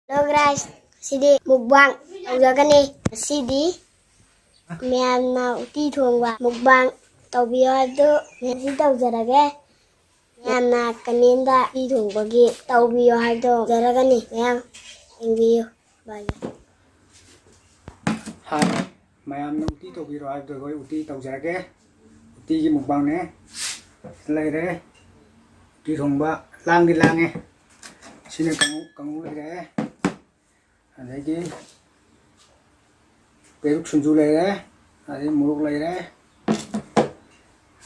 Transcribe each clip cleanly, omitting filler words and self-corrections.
Hello guys, sidi mukbang tꯧꯖꯒꯅꯤ ꯉꯁꯤꯗꯤ ꯃꯌꯥꯝꯅ ꯎꯇꯤ ꯊꯣꯡꯕ ꯃꯨꯛꯕꯥꯡ ꯇꯧꯕꯤꯌꯣ ꯍꯥꯏꯕꯗꯨ ꯉꯁꯤ ꯇꯧꯖꯔꯒꯦ ꯃꯌꯥꯝꯅ ꯀꯃꯦꯟꯗ ꯎꯇꯤ ꯊꯣꯡꯕꯒꯤ ꯇꯧꯕꯤꯌꯣ ꯍꯥꯏꯕꯗꯣ ꯇꯧꯖꯔꯒꯅꯤ ꯃꯌꯥꯝ ꯌꯦꯡꯕꯤꯌꯨ ꯕꯥꯏ ꯍꯥꯏ ꯃꯌꯥꯝꯅ ꯎꯇꯤ ꯇꯧꯕꯤꯔꯣ ꯍꯥꯏꯕꯗꯣ ꯑꯩꯈꯣꯏ ꯎꯇꯤ ꯇꯧꯖꯔꯒꯦ ꯎꯇꯤꯒꯤ ꯃꯨꯛꯕꯥꯡꯅꯦ ꯂꯩꯔꯦ ꯎꯇꯤ ꯊꯣꯡꯕ ꯂꯥꯡꯗꯤ ꯂꯥꯡꯉꯦ ꯁꯤꯅ ꯀꯥꯡꯉꯧ ꯂꯩꯔꯦ ꯑꯗꯒꯤ ꯄꯦꯔꯨꯛ ꯁꯤꯡꯖꯨ ꯂꯩꯔꯦ ꯑꯗꯒꯤ ꯃꯣꯔꯣꯛ ꯂꯩꯔꯦ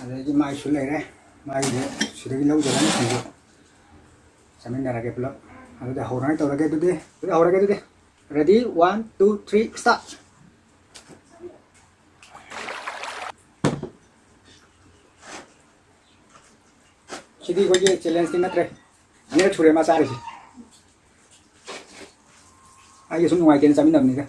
ꯑꯗꯒꯤ ꯃꯥꯏꯁꯨ ꯂꯩꯔꯦ ꯃꯥꯏꯁꯦ ꯁꯤꯗꯒꯤ ꯂꯧꯖꯔꯅꯤ ꯁꯤꯡꯖꯨ ꯆꯥꯃꯤꯟꯅꯔꯒꯦ ꯄꯨꯂꯞ ꯑꯗꯨꯗꯤ ꯍꯧꯔꯅꯤ ꯇꯧꯔꯒꯦ ꯑꯗꯨꯗꯤ ꯍꯧꯔꯒꯦ ꯑꯗꯨꯗꯤ ꯔꯦꯗꯤ 1 2 3 ꯁ꯭ꯇꯥꯔꯠ ꯁꯤꯗꯤ ꯑꯩꯈꯣꯏꯒꯤ ꯆꯦꯂꯦꯟꯖꯇꯤ ꯅꯠꯇ꯭ꯔꯦ ꯑꯅꯤꯔꯛ ꯁꯨꯔꯦ ꯃꯥ ꯆꯥꯔꯤꯁꯤ ꯑꯩꯒꯤ ꯁꯨꯝ ꯅꯨꯡꯉꯥꯏꯇꯦꯅ ꯆꯥꯃꯤꯟꯅꯕꯅꯤꯗ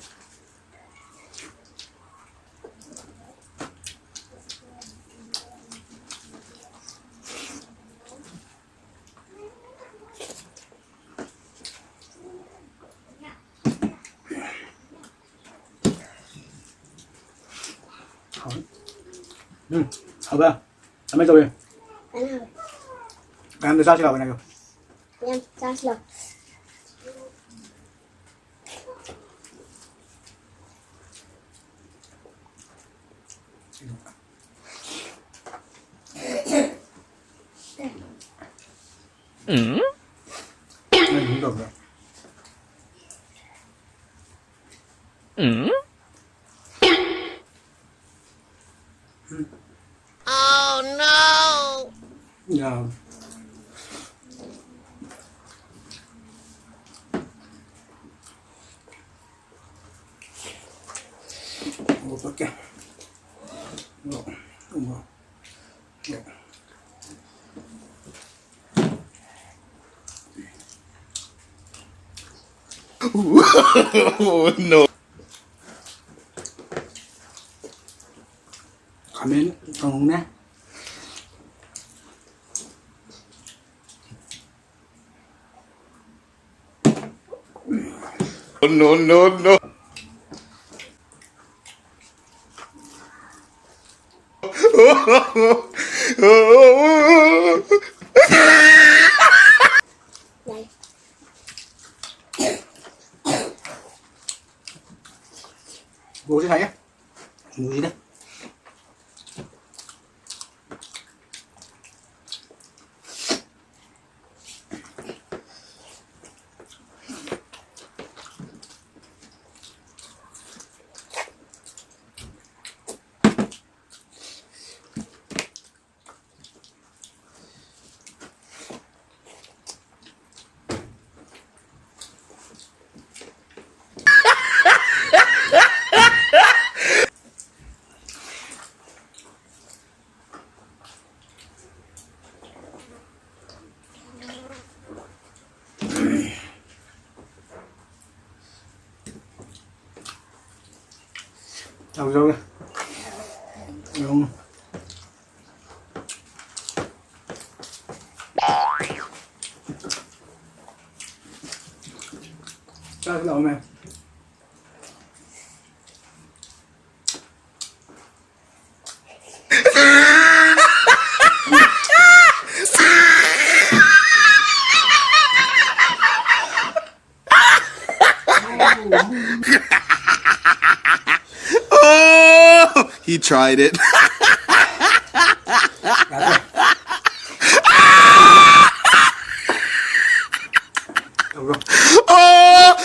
好吧 làm sao vậy em được sao chưa này em ra rồi đúng rồi Oh no! Yeah. Ok. Rồi, đúng rồi. Rồi. Oh no. 가면 정네. No no no. Này. Bố sẽ thấy á. Gì đấy. Đâu rồi. Đúng. Cho cái lẩu này. Oh, he tried it. Oh!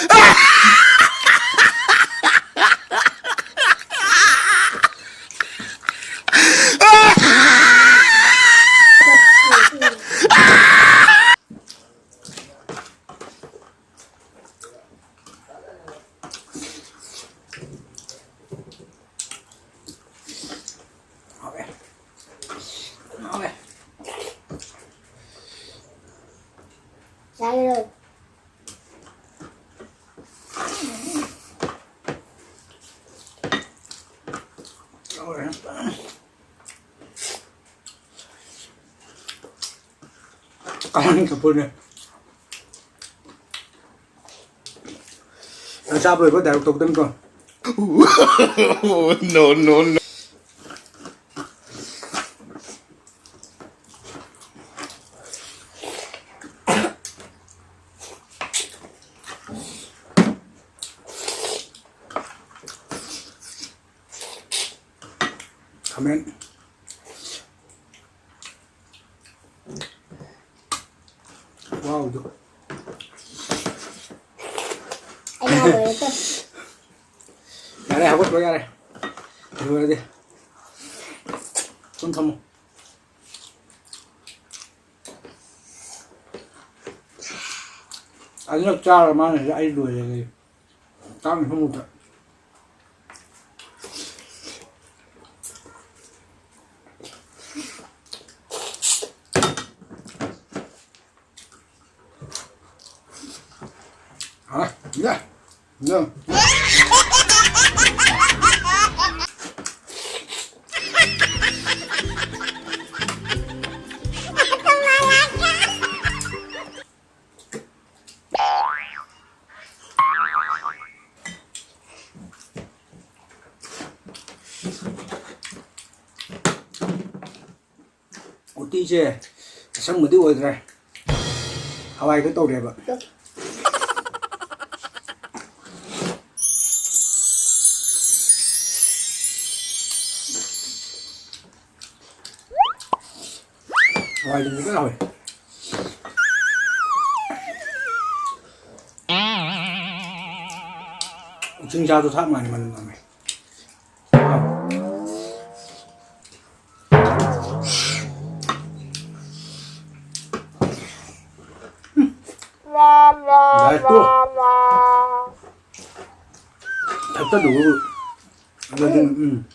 Ra rồi. Cảm ơn cặp này. Anh sao rồi có đại tục tâm con. No, no, no. Comment. Wow, được. Anh nào với tôi. Ra đây, học bớt ra đây. Đưa đi. Không thông. Anh nhắc cha là mang này anh đuổi này. Tao mình không một thật. Hả? Dạ. Dạ. Một tí chè. Xong một tí ôi rồi. Hawaii cái tô đẹp ạ. Được. Hawaii đừng cái rồi. 증자도 사 많이 맞는 놈이. 나 또. 답답 누구? 나는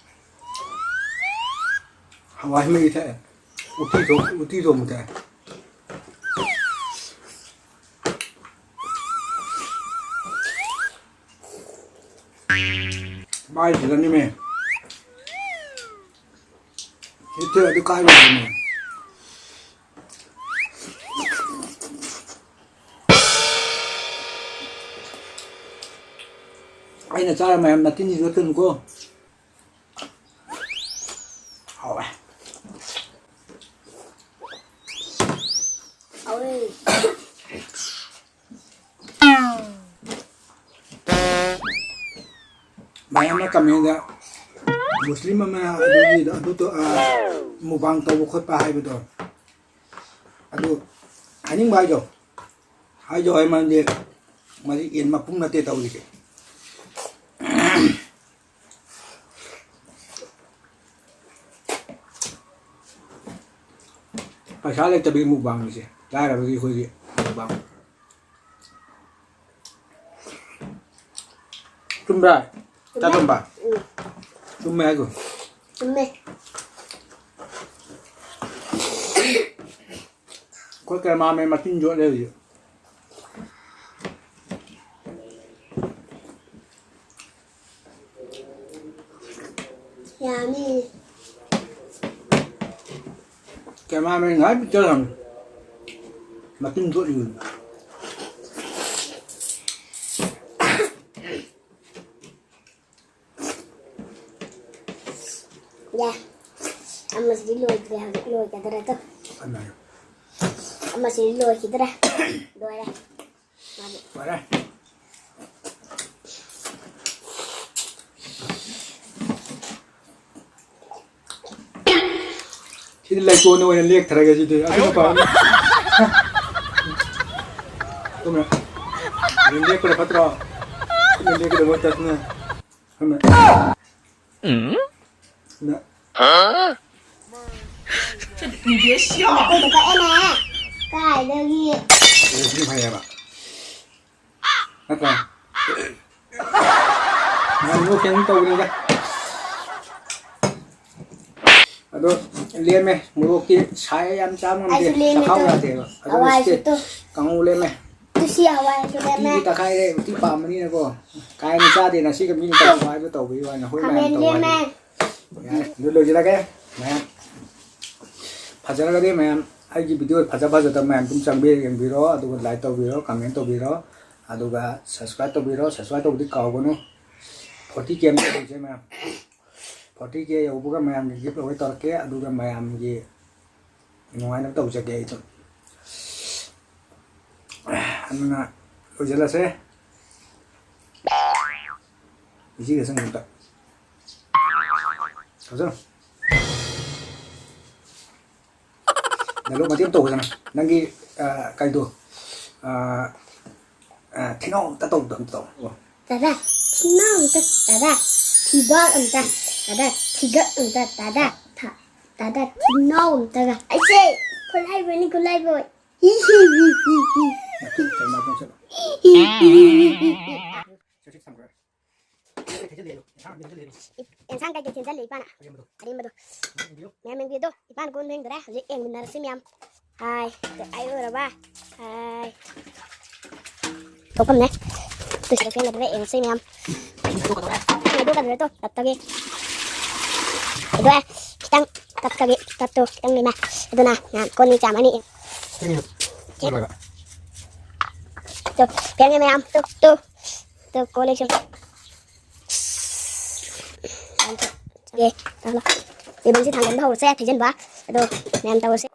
하와이 메이 돼. 어디도 못해. Mai chỉ cần như mày thế thôi tôi cãi rồi mày anh là sao mày đặt tin gì cho thân cô hỏi Ôi. mày em nó cầm như vậy Muslim mà đi đó tôi mua băng tàu khói pa hay betul anh những bài rồi hai rồi mà đi yên mà cũng là tê tàu gì phải sáng lên tập đi mua băng gì đây là cái khối gì mua băng chung ra ta chung ba chung mẹ rồi Chúng mày. có cái mà mày mà tin chỗ đây gì Nhà mi. cái mà mày nói cho rằng mà tin chỗ gì Ya. Amma sih lôi cái đó. anh này Amma sih lôi cái đó. Lôi đây. Mami. vào đây thì lại cô nó liếc thay cái gì đấy anh không phải đúng rồi liếc cái phát ra liếc cái một chút nữa không nè你别笑。 Tôi được cái nè. Cái đây gì? Ini bahaya pak. Apa? Mau keng tahu ni dah. Aduh, lihat meh, mau ki saya yang sama dia. Tak kau lah dia. Awal Aduh, itu. kamu lihat meh. Tôi xì awal itu Ti mẹ. kita kai deh, ti pam ni ko. Kai ni sa dia nasi kami ni tak awal tu tahu bi wan. Hoi Comment man lên tahu. mẹ. Ya, dulu je lah ke. Meh. Pajar ka dia meh. Ai ki video pajar pajar ta meh tum sang be yang biro, aduh like tahu biro, comment tahu biro. ꯑꯗꯨꯒ subscribe ꯇꯧꯕꯤꯔꯣ subscribe ꯇꯧꯕꯗꯤ ꯀꯥꯎꯒꯅꯨ 40K ꯑꯃ ꯇꯧꯁꯦ ꯃꯌꯥꯝ 40K ꯌꯧꯕꯒ ꯃꯌꯥꯝꯒꯤ ꯒꯤꯐ away ꯇꯧꯔꯛꯀꯦ ꯑꯗꯨꯒ ꯃꯌꯥꯝꯒꯤ ꯅꯨꯡꯉꯥꯏꯅꯕ ꯇꯧꯖꯒꯦ ꯑꯩ ꯑꯗꯨꯝ ꯑꯗꯨꯅ ꯂꯣꯏꯁꯤꯜꯂꯁꯦ 이지게 생긴다. 가자. 내가 맞게 또 오잖아. 난기 까이도 티노 따도 또. 따다 티마 온다 따다 티가 온다 따다 티가 온다 따다 따다 티노 온다가 아이씨 콜라이브니 콜라이브 히히히히히 잘 맞는 척. 저식 삼거. Insan kay kitin dali pana. Ari mado. Memang gitu. Ipan kun heng dara. Ji eng benar sim yam. Hai, ayo ra ba. Hai. Tokom ne. Tu sira ken dara eng sim yam. Itu kan itu tatagi. Itu kitang tatagi tatu kitang lima. Itu nah, kon ni chama ni. Tu, pengen yam. Tu collection. Ghê, đó là. Thì mình sẽ thằng đến hầu xe thì dân bá. Đồ, mẹ em tao sẽ